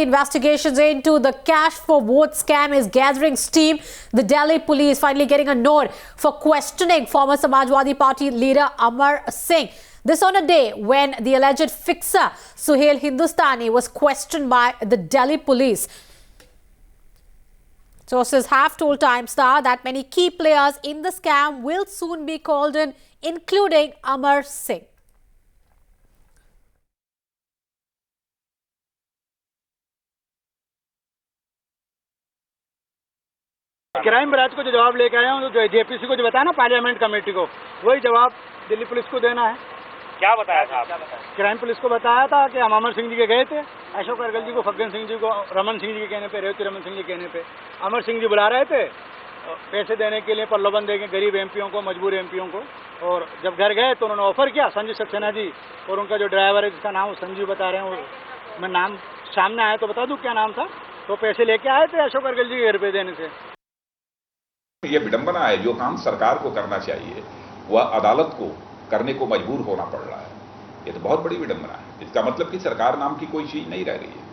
Investigations into the cash for vote scam is gathering steam. The Delhi police finally getting a nod for questioning former Samajwadi Party leader Amar Singh. This on a day when the alleged fixer Suhail Hindustani was questioned by the Delhi police. Sources have told Times Now that many key players in the scam will soon be called in, including Amar Singh. Crime branch को जो जवाब लेके आया हूँ, जो JPC को जो बताया ना पार्लियामेंट कमेटी को, वही जवाब दिल्ली पुलिस को देना है। क्या बताया था आपने? क्राइम पुलिस को बताया था कि हम अमर सिंह जी के गए थे, अशोक अरगल जी को, फग्गन सिंह जी को, रमन सिंह जी के कहने पे, रेवती रमन सिंह जी के कहने पे अमर सिंह जी बुला रहे थे पैसे देने के लिए, प्रलोभन देंगे गरीब एमपीओं को, मजबूर एमपीओं को। और जब घर गए तो उन्होंने ऑफर किया संजीव सक्सेना जी, और उनका जो ड्राइवर है जिसका नाम संजीव बता रहे हैं, मैं नाम सामने आया तो बता दूं क्या नाम था, तो पैसे लेके आए थे अशोक अरगल जी के घर पे देने से। ये विडंबना है। जो काम सरकार को करना चाहिए वह अदालत को करने को मजबूर होना पड़ रहा है। ये तो बहुत बड़ी विडंबना है। इसका मतलब कि सरकार नाम की कोई चीज नहीं रह रही है,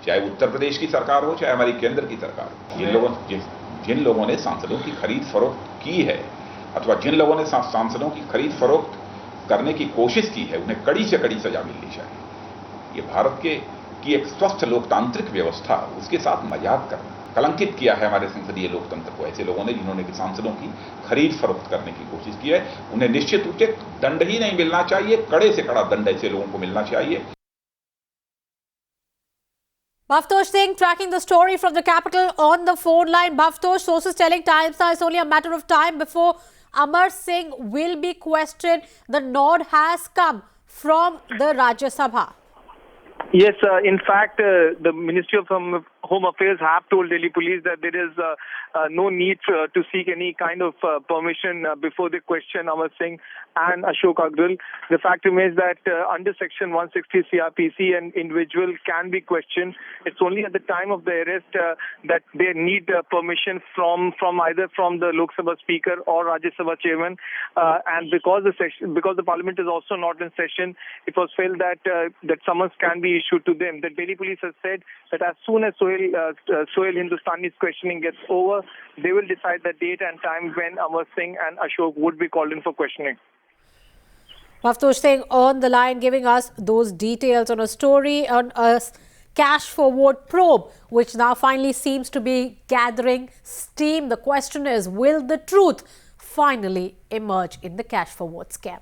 चाहे उत्तर प्रदेश की सरकार हो, चाहे हमारी केंद्र की सरकार हो। जिन लोगों ने सांसदों की खरीद फरोख्त की है, अथवा जिन लोगों ने सांसदों की खरीद फरोख्त करने की कोशिश की है, उन्हें कड़ी से कड़ी सजा मिलनी चाहिए। ये भारत की एक स्वस्थ लोकतांत्रिक व्यवस्था, उसके साथ मजाक करना, कलंकित किया है हमारे संसदीय लोकतंत्र को ऐसे लोगों ने, जिन्होंने सांसदों की खरीद फरोख्त करने की कोशिश की है। उन्हें निश्चित रूप से दंड ही नहीं मिलना चाहिए, कड़े से कड़ा दंड ऐसे लोगों को मिलना चाहिए। Bhavtosh Singh tracking the story from the capital on the phone line. Bhavtosh, sources telling Times Now it's only a matter of time before Amar Singh will be questioned. The nod has come from the Rajya Sabha. Yes, in fact, the Ministry of Home Affairs have told Delhi Police that there is no need to seek any kind of permission before they question Amar Singh and Ashok Agrawal. The fact remains that under Section 160 CRPC, an individual can be questioned. It's only at the time of the arrest that they need permission from either from the Lok Sabha Speaker or Rajya Sabha Chairman. And because the Parliament is also not in session, it was felt that summons can be issued to them. The Delhi Police has said that as soon as Suhail Hindustani's questioning gets over, they will decide the date and time when Amar Singh and Ashok would be called in for questioning. Bhavtosh Singh on the line giving us those details on a story on a cash for vote probe, which now finally seems to be gathering steam. The question is, will the truth finally emerge in the cash for vote scam?